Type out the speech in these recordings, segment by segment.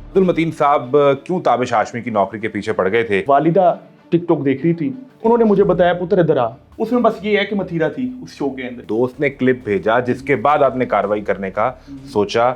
अब्दुल मतीन साहब क्यों ताबिश हाशमी की नौकरी के पीछे पड़ गए थे? वालिदा टिकटॉक देख रही थी, उन्होंने मुझे बताया पुत्र इधर आ। उसमें बस ये है कि मथीरा थी उस शो के अंदर। दोस्त ने क्लिप भेजा जिसके बाद आपने कार्रवाई करने का सोचा।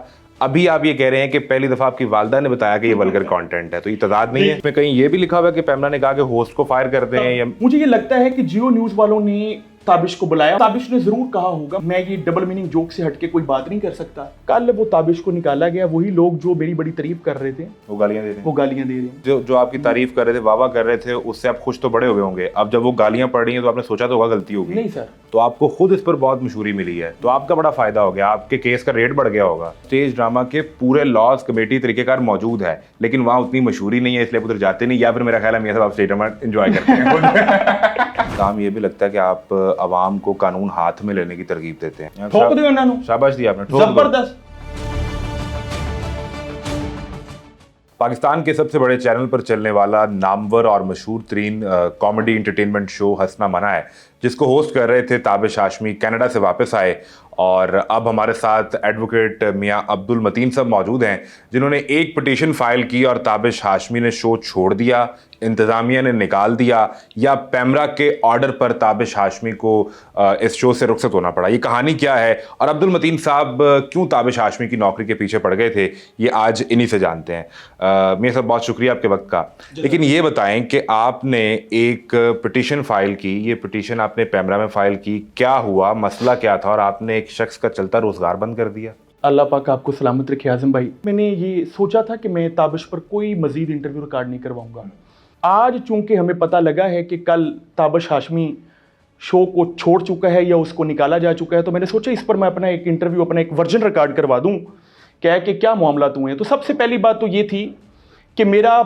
अभी आप ये कह रहे हैं कि पहली दफा आपकी वालदा ने बताया कि ये वल्गर कंटेंट है, तो ये तजाद नहीं है? इसमें कहीं ये भी लिखा हुआ है कि पैमरा ने कहा कि होस्ट को फायर कर दें? या मुझे ये लगता है कि जियो न्यूज वालों ने ताबिश को बुलाया। ताबिश ने जरूर कहा होगा, मैं ये डबल मीनिंग जोक से हटके कोई बात नहीं कर सकता। कल वो ताबिश को निकाला गया, वही लोग जो मेरी बड़ी तारीफ कर रहे थे वो गालियां दे रहे हैं? वो गालियां दे रहे हैं। जो आपकी तारीफ कर रहे थे, वाह कर रहे थे, उससे आप खुश तो बड़े हुए होंगे। अब जब वो गालियां पड़ रही हैं तो आपने सोचा तो होगा गलती होगी। नहीं सर, तो आपको खुद इस पर बहुत मशहूरी मिली है, तो आपका बड़ा फायदा हो गया, आपके केस का रेट बढ़ गया होगा। स्टेज ड्रामा के पूरे लॉज कमेटी तरीकेकार मौजूद है, लेकिन वहाँ उतनी मशहूरी नहीं है, इसलिए उधर जाते नहीं, या फिर मेरा ख्याल है मियां साहब आप स्टेज ड्रामा एंजॉय करते हैं। काम ये भी लगता है कि आप आवाम को कानून हाथ में लेने की तरकीब देते हैं। ठोक दो नानू, शाबाश दी आपने, ठोक दो। जबरदस्त। पाकिस्तान के सबसे बड़े चैनल पर चलने वाला नामवर और मशहूर तरीन कॉमेडी एंटरटेनमेंट शो हंसना मना है, जिसको होस्ट कर रहे थे ताबिश हाशमी, कनाडा से वापस आए और अब हमारे साथ एडवोकेट मियां अब्दुल मतीन साहब मौजूद हैं, जिन्होंने एक पिटीशन फाइल की और ताबिश हाशमी ने शो छोड़ दिया, इंतज़ामिया ने निकाल दिया, या पैमरा के ऑर्डर पर ताबिश हाशमी को इस शो से रुखसत होना पड़ा। ये कहानी क्या है और अब्दुल मतीन साहब क्यों ताबिश हाशमी की नौकरी के पीछे पड़ गए थे, ये आज इन्हीं से जानते हैं। मियां साहब बहुत शुक्रिया आपके वक्त का। लेकिन ये बताएं कि आपने एक पिटीशन फाइल की, ये पिटीशन आपने पैमरा में फाइल की, क्या हुआ, मसला क्या था और आपने एक शख्स का चलता रोजगार बंद कर दिया? अल्लाह पाक आपको सलामत रखे आजम भाई। मैंने ये सोचा था कि मैं ताबिश पर कोई मजीद इंटरव्यू रिकॉर्ड नहीं करवाऊंगा। आज चूंकि हमें पता लगा है कि कल ताबिश हाशमी शो को छोड़ चुका है या उसको निकाला जा चुका है, तो मैंने सोचा इस पर मैं अपना एक इंटरव्यू, अपना एक वर्जन रिकॉर्ड करवा दूं क्या है कि क्या मामला हुए हैं। तो सबसे पहली बात तो ये थी कि मेरा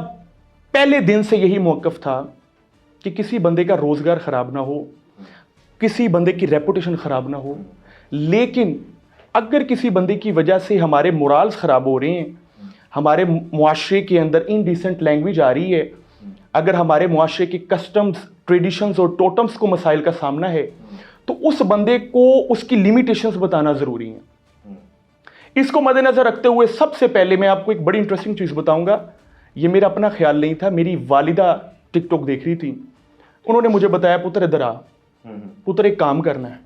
पहले दिन से यही मौक़िफ़ था कि किसी बंदे का रोज़गार ख़राब ना हो, किसी बंदे की रेपुटेशन ख़राब ना हो, लेकिन अगर किसी बंदे की वजह से हमारे मोरल्स ख़राब हो रहे हैं, हमारे मुआशरे के अंदर इनडिसेंट लैंग्वेज आ रही है, अगर हमारे मुआशरे के कस्टम्स, ट्रेडिशंस और टोटम्स को मसाइल का सामना है, तो उस बंदे को उसकी लिमिटेशंस बताना ज़रूरी है। इसको मद्देनज़र रखते हुए सबसे पहले मैं आपको एक बड़ी इंटरेस्टिंग चीज़ बताऊंगा। ये मेरा अपना ख्याल नहीं था, मेरी वालिदा टिकटॉक देख रही थी, उन्होंने मुझे बताया पुत्र इधर आ, पुत्र एक काम करना है,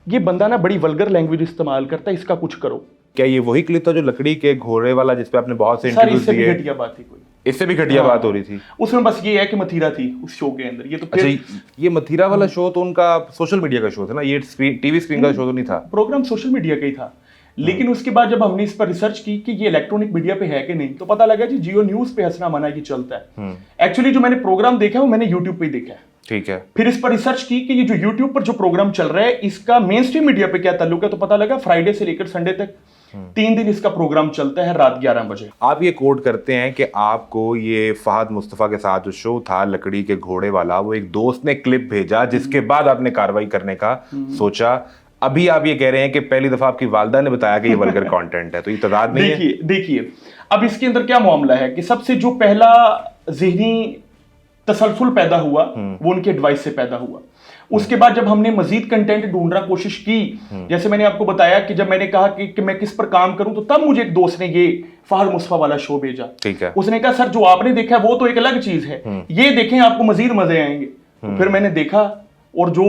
ये बंदा ना बड़ी वल्गर लैंग्वेज इस्तेमाल करता है, इसका कुछ करो। क्या ये वही क्लिप था जो लकड़ी के घोड़े वाला, जिसपे आपने बहुत से सर इंटरव्यूज इससे भी दिए? घटिया बात थी कोई, इससे भी घटिया बात हो रही थी? उसमें बस ये है कि मथीरा थी उस शो के अंदर। ये तो अच्छा, ये मथीरा वाला शो तो उनका सोशल मीडिया का शो था ना, ये टीवी स्क्रीन का शो तो नहीं था? प्रोग्राम सोशल मीडिया का ही था, लेकिन उसके बाद जब हमने इस पर रिसर्च की कि ये इलेक्ट्रॉनिक मीडिया पे है कि नहीं, तो पता लगा जी जियो न्यूज पे हंसना मना ये चलता है। एक्चुअली जो मैंने प्रोग्राम देखा है वो मैंने यूट्यूब पे ही देखा है। ठीक है। फिर इस पर रिसर्च की कि ये जो यूट्यूब पर जो प्रोग्राम चल रहा है इसका मेन स्ट्रीम मीडिया पे क्या ताल्लुक है, तो पता लगा फ्राइडे से लेकर संडे तक 3 दिन इसका प्रोग्राम चलता है रात 11 बजे। आप ये कोट करते हैं कि आपको ये फहद मुस्तफा के साथ जो शो था लकड़ी के घोड़े वाला, वो एक दोस्त ने क्लिप भेजा जिसके बाद आपने कार्रवाई करने का सोचा। अभी आप ये कह रहे हैं कि पहली दफा आपकी वालदा ने बताया कि ये वल्गर कंटेंट है, तो ये तजाद नहीं है? देखिए अब इसके अंदर क्या मामला है कि सबसे जो पहला ज़हनी तसलसल पैदा हुआ वो उनके एडवाइस से पैदा हुआ। उसके बाद जब हमने मजीद कंटेंट ढूंढना कोशिश की, जैसे मैंने आपको बताया कि जब मैंने कहा कि मैं किस पर काम करूं, तो तब मुझे एक दोस्त ने ये फहद मुस्तफा वाला शो भेजा। ठीक है। उसने कहा सर जो आपने देखा है वो तो एक अलग चीज है, ये देखें आपको मजीद मजे आएंगे। तो फिर मैंने देखा और जो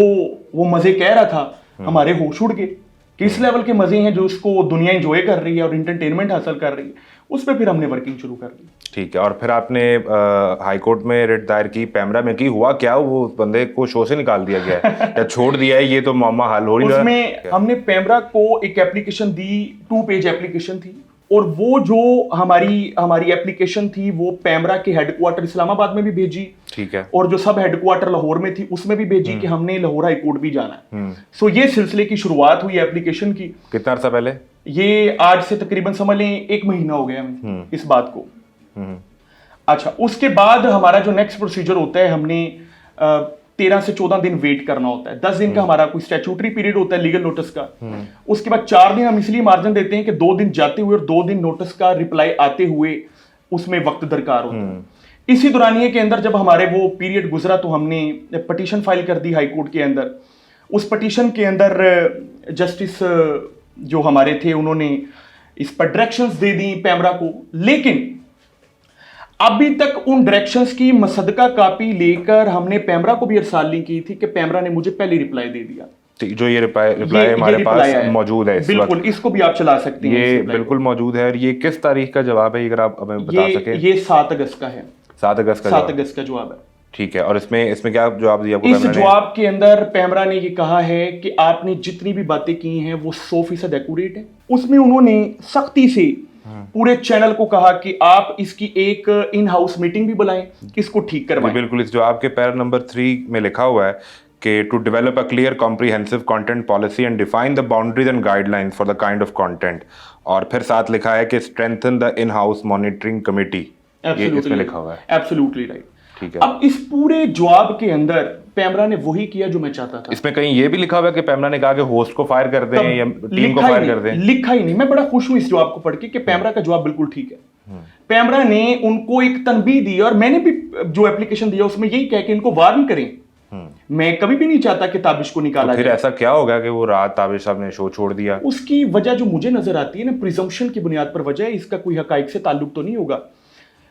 वो मजे कह रहा था हमारे होश उड़ गए कि इस लेवल के मजे हैं जो उसको दुनिया एंजॉय कर रही है और एंटरटेनमेंट हासिल कर रही है। उस पर फिर हमने वर्किंग शुरू कर दी। ठीक है। और फिर आपने हाई कोर्ट में रिट दायर की, पैमरा में की, हुआ क्या? वो बंदे को शो से निकाल दिया गया है या छोड़ दिया है? ये तो मामा हाल हो रही है। उसमें हमने पैमरा को एक एप्लीकेशन दी, 2 पेज एप्लीकेशन थी, और वो जो हमारी एप्लीकेशन थी वो पैमरा के हेडक्वार्टर इस्लामाबाद में भी भेजी। ठीक है। और जो सब हेडक्वार्टर लाहौर में थी उसमें भी भेजी कि हमने लाहौर हाई कोर्ट भी जाना है। सो ये सिलसिले की शुरुआत हुई एप्लीकेशन की। कितना अर्सा पहले? ये आज से तकरीबन समझ लें 1 महीना हो गया हमें इस बात को। अच्छा, उसके बाद हमारा जो नेक्स्ट प्रोसीजर होता है, हमने 13 से 14 दिन वेट करना होता है। 10 दिन का हमारा कोई स्टैट्यूटरी पीरियड होता है लीगल नोटिस का। उसके बाद 4 दिन हम इसलिए मार्जिन देते हैं कि 2 दिन जाते हुए और 2 दिन नोटिस का रिप्लाई आते हुए उसमें वक्त दरकार होता है। इसी दौरानिए के अंदर जब हमारे वो पीरियड गुजरा तो हमने पटिशन फाइल कर दी हाई कोर्ट के अंदर। उस पटिशन के अंदर जस्टिस जो हमारे थे उन्होंने इस पर डायरेक्शंस दे दी पैमरा को, लेकिन अभी तक उन डायरेक्शंस की मसदका कॉपी लेकर हमने पैमरा को भी अरसाली की थी कि पैमरा ने मुझे पहले रिप्लाई दे दिया। जो ये रिप्लाई हमारे reply पास मौजूद है इस बिल्कुल, वक्त, इसको भी आप चला सकते हैं। ये बिल्कुल मौजूद है। और ये किस तारीख का जवाब है, अगर आप हमें बता सके? ये 7 अगस्त का है। 7 अगस्त का 7 जवाब। अगस्त का जवाब है। ठीक है, और इसमें क्या जवाब दिया? इस जवाब के अंदर पैमरा ने ये कहा है कि आपने जितनी भी बातें की हैं वो 100% एक्यूरेट है। उसमें उन्होंने सख्ती से पूरे चैनल को कहा कि आप इसकी एक इन हाउस मीटिंग भी बुलाएं, इसको ठीक करवाएं। बिल्कुल, इस जवाब के पैरा नंबर 3 में लिखा हुआ है कि to develop a clear comprehensive content policy and define the boundaries and guidelines for the kind of content. और फिर साथ लिखा है कि strengthen the in house monitoring committee, ये इसमें लिखा हुआ है। Absolutely right. ठीक है। अब इस पूरे जवाब के अंदर पैमरा ने वही किया जो मैं चाहता था। इसमें कहीं ये भी लिखा हुआ है कि पैमरा ने कहा कि होस्ट को फायर कर दें या टीम को फायर कर दें? लिखा ही नहीं। मैं बड़ा खुश हूं इस जवाब को पढ़ के कि पैमरा का जवाब बिल्कुल ठीक है। पैमरा ने उनको एक तनबीह दी और मैंने भी जो एप्लीकेशन दिया उसमें यही कह कि इनको वार्न करें। मैं कभी भी नहीं चाहता कि ताबिश को निकाला फिर जाए। ऐसा क्या होगा कि वो रात ताबिश साहब ने शो छोड़ दिया? उसकी वजह जो मुझे नजर आती है ना, प्रिजम्पशन की बुनियाद पर वजह है, इसका कोई हकाइक से ताल्लुक तो नहीं होगा।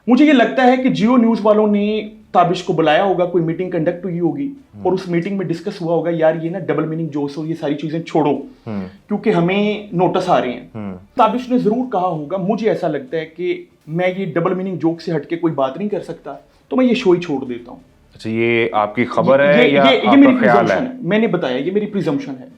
मुझे ये लगता है कि जियो न्यूज वालों ने ताबिश को बुलाया होगा, कोई मीटिंग कंडक्ट हुई होगी और उस मीटिंग में डिस्कस हुआ होगा, यार ये ना डबल मीनिंग जोक्स और ये सारी चीजें छोड़ो क्योंकि हमें नोटिस आ रहे हैं। ताबिश ने जरूर कहा होगा, मुझे ऐसा लगता है कि मैं ये डबल मीनिंग जोक से हटके कोई बात नहीं कर सकता, तो मैं ये शो ही छोड़ देता हूँ। अच्छा, ये आपकी खबर है या ये मेरी आपका ख्याल है? मैंने बताया ये मेरी प्रिजम्पशन है।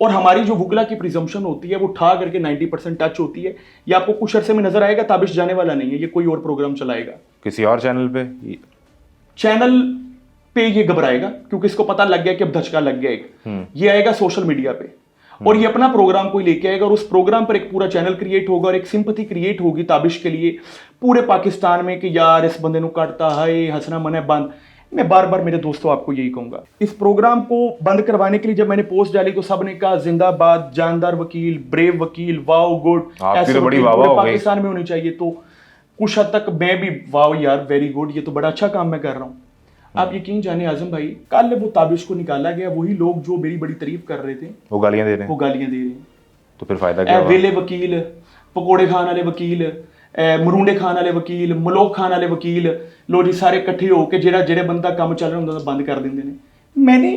और हमारी जो वुकला की प्रिजम्पशन होती है वो ठा करके 90% टच होती है। ये आपको कुछ अरसे में नजर आएगा, ताबिश जाने वाला नहीं है, ये कोई और प्रोग्राम चलाएगा किसी और चैनल पे। ये घबराएगा क्योंकि इसको पता लग गया कि अब धचका लग गया एक। ये आएगा सोशल मीडिया पे और ये अपना प्रोग्राम कोई लेके आएगा और उस प्रोग्राम पर एक पूरा चैनल क्रिएट होगा और एक सिंपैथी क्रिएट होगी ताबिश के लिए पूरे पाकिस्तान में कि यार इस बंदे नु काटता है, हंसना मना बंद। मैं बार बार मेरे दोस्तों आपको यही कहूंगा, इस प्रोग्राम को बंद करवाने के लिए जब मैंने पोस्ट डाली तो सबने कहा जिंदाबाद, जानदार वकील, ब्रेव वकील, वाओ गुड, आपकी तो बड़ी वकील वाह पूरे हो गई। पाकिस्तान में होनी चाहिए। तो कुछ हद तक मैं भी वाओ यार वेरी गुड, ये तो बड़ा अच्छा काम मैं कर रहा हूँ। आप यकीन जाने आजम भाई, कल वो ताबिश को निकाला गया, वही लोग जो मेरी बड़ी तारीफ कर रहे थे वो गालियां दे रहे वो हैं। गालियां दे रहे हैं। तो फिर फायदा क्या हुआ? वेले वकील, पकोड़े खान वाले वकील, मरूंडे खान वाले वकील, मलोक खान वाले वकील, लो जी सारे इकट्ठे होके जेड़ा बंदा काम चल रहा ਹੁੰਦਾ बंद कर देंगे ने। मैंने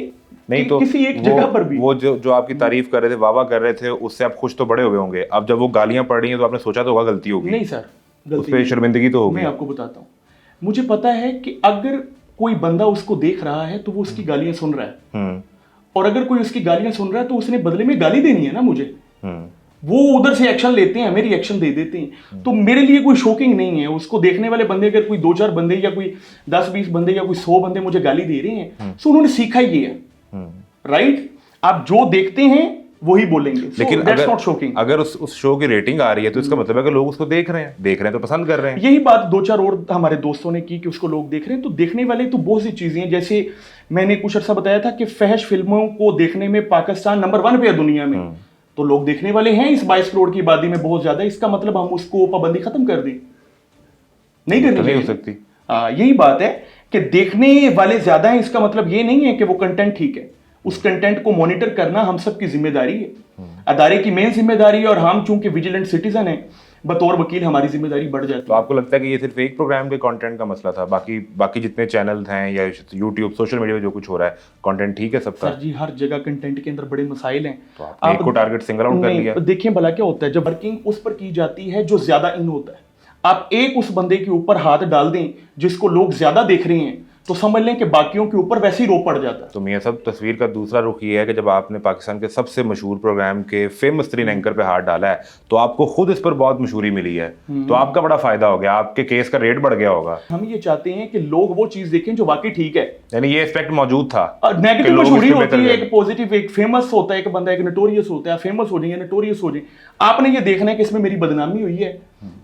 नहीं तो किसी एक जगह पर भी वो जो आपकी तारीफ कर रहे थे, वाह कर रहे थे, उससे आप खुश तो बड़े हुए होंगे। अब जब वो गालियां पड़ रही हैं तो आपने सोचा तो होगा गलती होगी। नहीं सर, उस गलती पे शर्मिंदगी तो होगी। मैं आपको बताता हूँ, मुझे पता है कि अगर कोई बंदा उसको देख रहा है तो वो उसकी गालियां सुन रहा है और अगर कोई उसकी गालियां सुन रहा है तो उसने बदले में गाली देनी है ना मुझे। वो उधर से एक्शन लेते हैं, हमें रिएक्शन दे देते हैं। तो मेरे लिए कोई शॉकिंग नहीं है। उसको देखने वाले बंदे अगर कोई 2-4 बंदे या कोई 10-20 बंदे या कोई 100 बंदे मुझे गाली दे रहे हैं तो उन्होंने सीखा ही ये है, राइट? आप जो देखते हैं वही बोलेंगे। लेकिन that's not shocking। अगर उस शो की रेटिंग आ रही है तो इसका मतलब है कि लोग उसको देख रहे हैं तो पसंद कर रहे हैं। यही बात 2-4 और हमारे दोस्तों ने की कि उसको लोग देख रहे हैं। तो देखने वाले तो बहुत सी चीजें हैं, जैसे मैंने कुछ अर्सा बताया था कि फहश फिल्मों को देखने में पाकिस्तान नंबर 1 पे है दुनिया में। तो लोग देखने वाले हैं इस 22 करोड़ की आबादी में बहुत ज्यादा। इसका मतलब हम उसको पाबंदी खत्म कर दें? नहीं करनी नहीं हो चाहिए। सकती। यही बात है कि देखने वाले ज्यादा हैं, इसका मतलब ये नहीं है कि वो कंटेंट ठीक है। उस कंटेंट को मॉनिटर करना हम सबकी जिम्मेदारी है, अदारे की मेन जिम्मेदारी है। और हम चूंकि विजिलेंट सिटीजन हैं, बतौर वकील हमारी जिम्मेदारी बढ़ जाती है। तो आपको लगता है कि ये सिर्फ एक प्रोग्राम के कंटेंट का मसला था? बाकी जितने चैनल हैं या यूट्यूब, सोशल मीडिया में जो कुछ हो रहा है, कंटेंट ठीक है सबका? सर जी, हर जगह कंटेंट के अंदर बड़े मसाइल हैं। तो आपने एक को टारगेट सिंगल आउट कर लिया। देखिए भला क्या होता है जब वर्किंग उस पर की जाती है जो ज्यादा इन होता है। आप एक उस बंदे के ऊपर हाथ डाल दें जिसको लोग ज्यादा देख रहे हैं तो समझ लें कि बाकियों के ऊपर वैसे ही रो पड़ जाता है। तो मियां साहब, तस्वीर का दूसरा रुख ये है कि जब आपने पाकिस्तान के सबसे मशहूर प्रोग्राम के फेमस तरीन एंकर पे हाथ डाला है तो आपको खुद इस पर बहुत मशहूरी मिली है, तो आपका बड़ा फायदा हो गया, आपके केस का रेट बढ़ गया होगा। हम ये चाहते हैं कि लोग वो चीज देखें जो वाकई ठीक है। यानी ये एस्पेक्ट मौजूद था। नेगेटिव मशहूरी होती है, एक पॉजिटिव, एक फेमस होता है, एक बंदा एक नोटोरियस होता है, फेमस हो जाए, नोटोरियस हो जाए। आपने ये देखना है कि इसमें मेरी बदनामी हुई है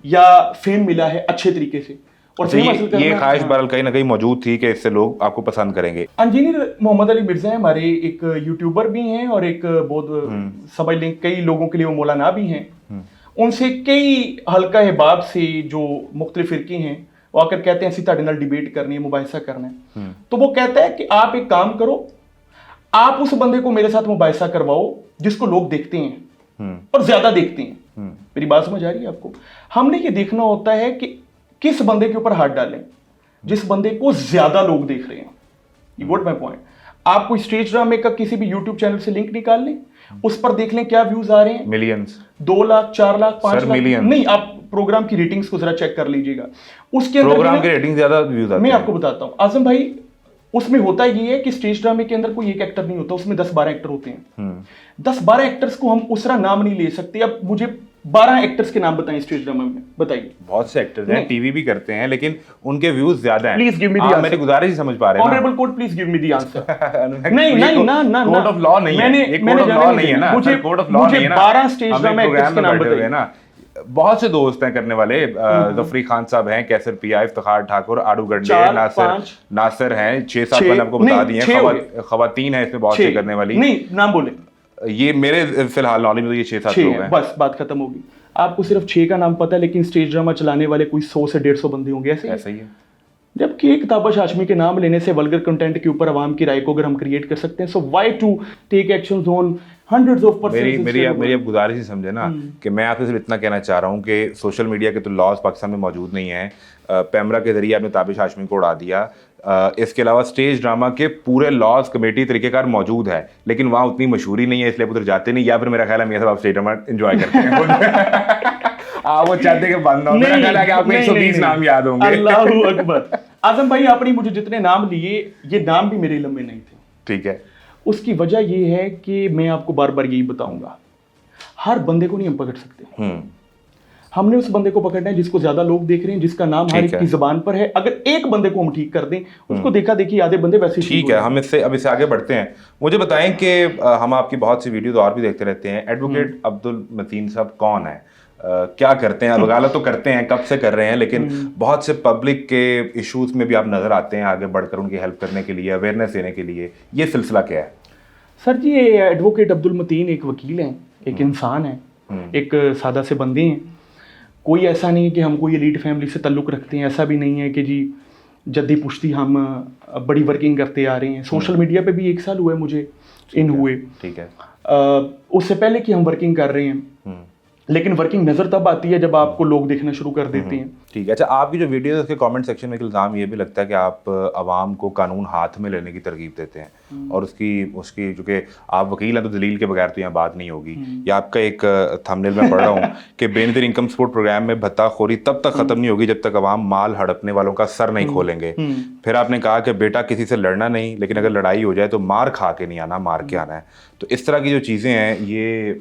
या फेम मिला है अच्छे तरीके से। और ये ख्वाहिश बहरहाल कहीं ना कहीं मौजूद थी कि इससे लोग आपको पसंद करेंगे। इंजीनियर मोहम्मद अली मिर्जा है हमारे, एक यूट्यूबर भी हैं और एक बहुत समझ लें कई लोगों के लिए वो मौलाना भी हैं। उनसे कई हल्का हिबाब से जो मुख्तलिफ फिरके हैं वो आकर कहते हैं सीधा नाल डिबेट करनी है, मुबाहिसा करना है। तो वो कहता है कि आप एक काम करो, आप उस बंदे को मेरे साथ मुबाहिसा करवाओ जिसको लोग देखते हैं और ज्यादा देखते हैं। मेरी बात समझ आ रही है आपको? हमने ये देखना होता है कि किस बंदे के ऊपर हाथ डालें? जिस बंदे को ज्यादा लोग देख रहे हैं। You got my point. आप कोई स्टेज ड्रामे का किसी भी यूट्यूब चैनल से लिंक निकाल लें, उस पर देख लें क्या व्यूज आ रहे हैं, मिलियंस, 2 लाख, 4 लाख, 5 लाख millions। नहीं, आप प्रोग्राम की रेटिंग्स को जरा चेक कर लीजिएगा। उसके अंदर प्रोग्राम भी की ना- रेटिंग ज्यादा व्यूज आते मैं हैं। आपको बताता हूं आजम भाई, उसमें होता ये है कि स्टेज ड्रामे के अंदर कोई एक एक्टर नहीं होता, उसमें 10-12 एक्टर होते हैं। 10-12 एक्टर्स को हम उसरा नाम नहीं ले सकते। अब मुझे 12 एक्टर्स के नाम बताएं स्टेज ड्रामा में, बताइए। बहुत से एक्टर्स हैं, टीवी भी करते हैं, लेकिन उनके व्यूज ज्यादा हैं। Please give me the आप answer। मेरी गुजारिश ही समझ पा रहे हैं ना? Honourable court please give me the answer. Anurag, नहीं ये नहीं तो ना ना कोर्ट ऑफ लॉ नहीं है, ये कोर्ट ऑफ लॉ नहीं है ना, मुझे कोर्ट ऑफ लॉ नहीं है ना। 12 स्टेज हम ड्रामा एक एक्टर्स प्रोग्राम के में नाम बैठे हुए बताइए हैं ना, बहुत से दोस्त हैं करने वाले, जफरी खान साहब हैं, कैसर पिया, इफ्तिखार ठाकुर, आड़ू गंडे, 4, नासिर 5, नासिर हैं, 6-7 छह, मैंने आपको बता नहीं, दिए 6 हो गए। हैं। खवातीन है इसमें बहुत से करने वाली। नहीं नाम बोले, ये मेरे फिलहाल नॉलेज में तो ये 6-7 6 लोग है, हैं। बस बात खत्म होगी। आपको सिर्फ 6 का नाम पता है, लेकिन स्टेज ड्रामा चलाने वाले कोई 100 से 150 बंदे होंगे, ऐसे ही? ऐसा ही है। जबकि एक ताबश हाशमी के नाम लेने से वल्गर कंटेंट के ऊपर आवाम की राय को अगर हम क्रिएट कर सकते हैं, so why to take actions on hundreds of merry merry persons? मेरी अब गुजारिश ही समझे ना कि मैं आपसे सिर्फ इतना कहना चाह रहा हूँ कि सोशल मीडिया के तो लॉज पाकिस्तान में मौजूद नहीं है। पैमरा के जरिए आपने ताबिश हाशमी को उड़ा दिया। इसके अलावा स्टेज ड्रामा के पूरे लॉज कमेटी तरीकेकार मौजूद है, लेकिन वहाँ उतनी मशहूरी नहीं है, इसलिए आप उधर जाते नहीं, या फिर मेरा ख्याल है मियां साहब आप स्टेज ड्रामा एंजॉय करते हैं। आप वो चाहते हैं कि बंद ना हो। मेरा ख्याल है कि आपको 120 नाम याद होंगे। अल्लाहू अकबर। आजम भाई, आपने मुझे जितने नाम लिए, ये नाम भी मेरे इल्म में नहीं थे। ठीक है। उसकी वजह ये है कि मैं आपको बार बार यही बताऊंगा, हर बंदे को नहीं हम पकड़ सकते। हमने उस बंदे को पकड़ना है जिसको ज्यादा लोग देख रहे हैं, जिसका नाम हर एक की जुबान पर है। अगर एक बंदे को हम ठीक कर दें, उसको देखा देखी आधे बंदे वैसे ठीक है। हम इससे आगे बढ़ते हैं। मुझे बताएं कि हम आपकी बहुत सी वीडियोस और भी देखते रहते हैं। एडवोकेट अब्दुल मतीन साहब कौन है, क्या करते हैं? वकालत तो करते हैं, कब से कर रहे हैं, लेकिन बहुत से पब्लिक के इश्यूज में भी आप नजर आते हैं आगे बढ़कर उनकी हेल्प करने के लिए, अवेयरनेस देने के लिए। ये सिलसिला क्या है? सर जी, ये एडवोकेट अब्दुल मतीन एक वकील हैं, एक इंसान है, एक सादा से बंदे हैं। कोई ऐसा नहीं है कि हम कोई एलीट फैमिली से ताल्लुक़ रखते हैं, ऐसा भी नहीं है कि जी जद्दी पुश्ती हम बड़ी वर्किंग करते आ रहे हैं। सोशल मीडिया पे भी 1 साल हुआ है मुझे इन हुए। ठीक है। उससे पहले कि हम वर्किंग कर रहे हैं, लेकिन वर्किंग नजर तब आती है जब आपको लोग देखना शुरू कर देते हैं। ठीक है। अच्छा, आपकी जो वीडियो है उसके कमेंट सेक्शन में एक इल्ज़ाम ये भी लगता है कि आप आवाम को कानून हाथ में लेने की तरगीब देते हैं, और उसकी चूँकि आप वकील हैं तो दलील के बगैर तो यहाँ बात नहीं होगी। या आपका एक थंबनेल में पढ़ रहा हूँ कि बेनज़ीर इनकम सपोर्ट प्रोग्राम में भत्ताखोरी तब तक ख़त्म नहीं होगी जब तक आवाम माल हड़पने वालों का सर नहीं खोलेंगे। फिर आपने कहा कि बेटा किसी से लड़ना नहीं, लेकिन अगर लड़ाई हो जाए तो मार खा के नहीं आना, मार के आना है। तो इस तरह की जो चीज़ें हैं, ये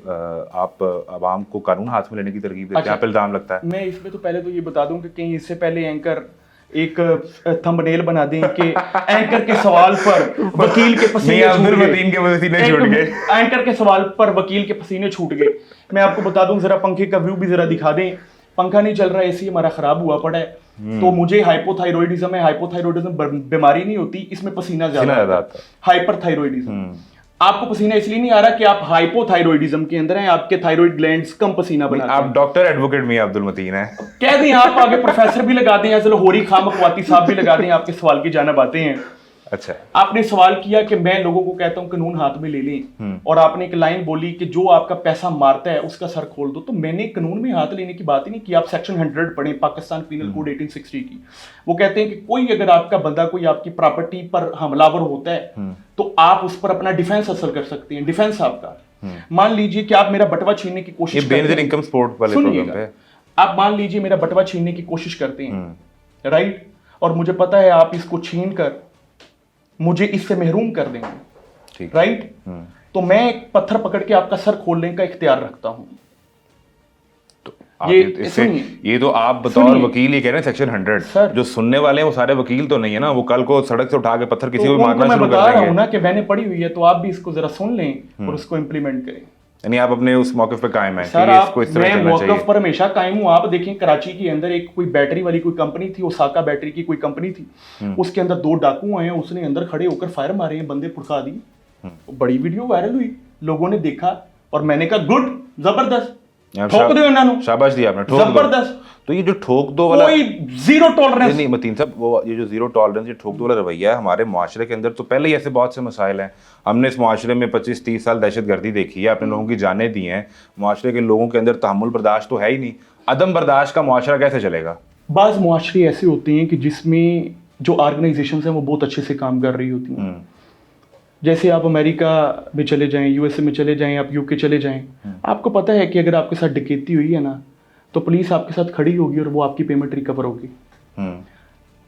आप आवाम को कानून हाथ में लेने की तरकीब देते हैं, आप इल्ज़ाम लगता है। मैं इसमें तो पहले तो ये बता दूं कि कहीं इससे पहले एंकर एक थंबनेल बना दें कि एंकर के सवाल पर वकील के पसीने छूट गए, एंकर के सवाल पर वकील के पसीने छूट गए। मैं आपको बता दूं, जरा पंखे का व्यू भी जरा दिखा दें। पंखा नहीं चल रहा है, एसी हमारा खराब हुआ पड़ा है, तो मुझे हाइपोथायरॉइडिज्म है। हाइपोथायरॉइडिज्म बीमारी नहीं होती, इसमें पसीना ज्यादा आता है, हाइपरथायरॉइडिज्म। आपको पसीना इसलिए नहीं आ रहा कि आप हाइपोथायरॉइडिज्म के अंदर हैं, आपके थायराइड ग्लैंड्स कम पसीना बनाते हैं। आप डॉक्टर एडवोकेट मियां अब्दुल मतीन हैं, कह दें आप आगे प्रोफेसर भी लगा दें, या लाहौरी खां मखवाती साहब भी लगा दें, आपके सवाल की जानिब आते हैं। अच्छा, आपने सवाल किया कि मैं लोगों को कहता हूं कानून हाथ में ले लें, और आपने एक लाइन बोली कि जो आपका पैसा मारता है उसका सर खोल दो। तो मैंने कानून में हाथ लेने की बात ही नहीं की। आप सेक्शन 100 पढ़ें, पाकिस्तान पीनल कोड 1860 की। वो कहते हैं कि कोई अगर आपका बंदा कोई आपकी प्रॉपर्टी पर हमलावर होता है तो आप उस पर अपना डिफेंस हासिल कर सकते हैं। डिफेंस आपका, मान लीजिए कि आप मेरा बटवा छीनने की कोशिश करते हैं, इनकम सपोर्ट वाले प्रोग्राम पे आप मान लीजिए मेरा बटवा छीनने की कोशिश करते हैं, राइट, और मुझे पता है आप इसको छीन कर मुझे इससे महरूम कर देंगे, राइट, तो मैं एक पत्थर पकड़ के आपका सर खोलने का इख्तियार रखता हूं। ये तो आप बतौर वकील ये कह रहे हैं सेक्शन 100। सर, जो सुनने वाले हैं वो सारे वकील तो नहीं है ना, वो कल को सड़क से उठा के पत्थर किसी को भी मारना शुरू कर देंगे। मैं बता रहा हूं ना कि मैंने पढ़ी हुई है, तो आप भी इसको जरा सुन लें और उसको इंप्लीमेंट करें। यानी आप अपने उस मौक़िफ़ पे कायम हैं सर, मैं मौक़िफ़ पर हमेशा कायम हूं। आप देखें, कराची के अंदर एक कोई बैटरी वाली कोई कंपनी थी, ओसाका बैटरी की कोई कंपनी थी, उसके अंदर 2 डाकू आए हैं, उसने अंदर खड़े होकर फायर मारे हैं, बंदे फुड़का दिए। बड़ी वीडियो वायरल हुई, लोगों ने देखा और मैंने कहा गुड, जबरदस्त, ठोक दो इन्होंने, शाबाश दिया आपने, जबरदस्त। तो ये जो ठोक दो वाला, कोई जीरो टॉलरेंस नहीं मतीन साहब, वो ये जो जीरो टॉलरेंस, ये ठोक दो वाला रवैया है हमारे मुआशरे के अंदर तो पहले ही ऐसे बहुत से मसाइल हैं। हमने इस मुआशरे में 25-30 साल दहशतगर्दी देखी है, अपने लोगों की जानें दी हैं, मुआशरे के लोगों के अंदर तहम्मुल बर्दाश्त तो है ही नहीं। अदम बर्दाश्त का मुआशरा कैसे चलेगा? बाज़ मुआशरे ऐसे होते हैं कि जिसमें जो ऑर्गेनाइजेशन हैं वो बहुत अच्छे से काम कर रही होती हैं। जैसे आप अमेरिका में चले जाएं, यूएसए में चले जाएं, आप यूके चले जाएं, आपको पता है कि अगर आपके साथ डकैती हुई है ना, तो पुलिस आपके साथ खड़ी होगी और वो आपकी पेमेंट रिकवर होगी।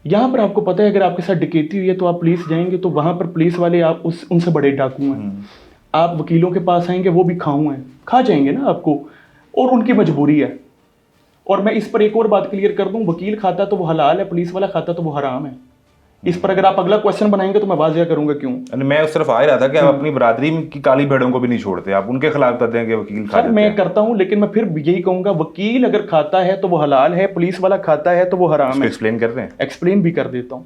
यहाँ पर आपको पता है अगर आपके साथ डकैती हुई है तो आप पुलिस जाएंगे तो वहाँ पर पुलिस वाले आप उनसे बड़े डाकू हैं। आप वकीलों के पास आएंगे, वो भी खाऊं हैं, खा जाएंगे ना आपको, और उनकी मजबूरी है। और मैं इस पर एक और बात क्लियर कर दूं, वकील खाता तो वो हलाल है, पुलिस वाला खाता तो वो हराम है। इस पर अगर आप अगला क्वेश्चन बनाएंगे तो मैं वाजिया करूंगा क्यों। मैं उस तरफ आ ही रहा था कि आप अपनी बरादरी की काली भेड़ों को भी नहीं छोड़ते, आप उनके खिलाफ करते हैं कि वकील खा सर जाते मैं हैं। करता हूं, लेकिन मैं फिर यही कहूंगा वकील अगर खाता है तो वो हलाल है, पुलिस वाला खाता है तो वो हराम है। एक्सप्लेन कर रहे हैं। एक्सप्लेन भी कर देता हूं।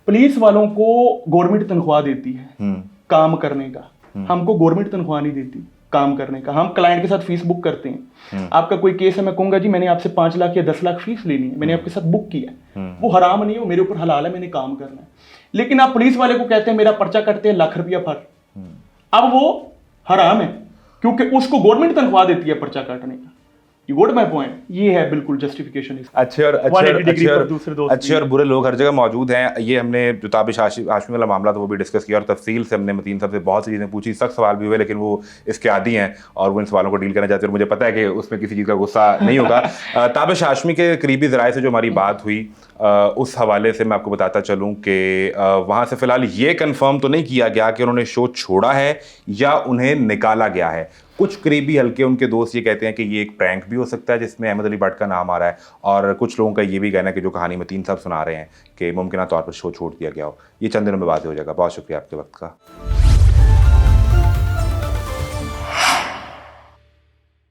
पुलिस वालों को गवर्नमेंट तनख्वाह देती है काम करने का, हमको गवर्नमेंट तनख्वाह नहीं देती काम करने का। हम क्लाइंट के साथ फीस बुक करते हैं। आपका कोई केस है, मैं कहूंगा जी मैंने आपसे 5 लाख या 10 लाख फीस लेनी है, मैंने आपके साथ बुक किया है, वो हराम नहीं है, वो मेरे ऊपर हलाल है, मैंने काम करना है। लेकिन आप पुलिस वाले को कहते हैं मेरा पर्चा कटते हैं ₹1,00,000 पर, अब वो हराम है क्योंकि उसको गवर्नमेंट तनख्वाह देती है पर्चा काटने का। You got my point. ये है बिल्कुल जस्टिफिकेशन। अच्छे और बुरे लोग हर जगह मौजूद हैं। ये हमने जो ताबिश हाशमी वाला मामला था वो भी डिस्कस किया और तफसील से हमने मतीन साहब से बहुत सी चीज़ें पूछी। सख्त सवाल भी हुए लेकिन वो इसके आदी हैं और वो इन सवालों को डील करना चाहते हैं और मुझे पता है कि उसमें किसी चीज़ का गुस्सा नहीं होगा। ताबिश हाशमी के करीबी ज़राए से जो हमारी बात हुई उस हवाले से मैं आपको बताता चलूँ कि वहाँ से फ़िलहाल ये कन्फर्म तो नहीं किया गया कि उन्होंने शो छोड़ा है या उन्हें निकाला गया है। कुछ करीबी हल्के उनके दोस्त ये कहते हैं कि ये एक प्रैंक भी हो सकता है जिसमें अहमद अली भट्ट का नाम आ रहा है, और कुछ लोगों का ये भी कहना है कि जो कहानी मतीन साहब सुना रहे हैं कि मुमकिन तौर पर शो छोड़ दिया गया हो। ये चंद दिनों में बात हो जाएगा। बहुत शुक्रिया आपके वक्त का।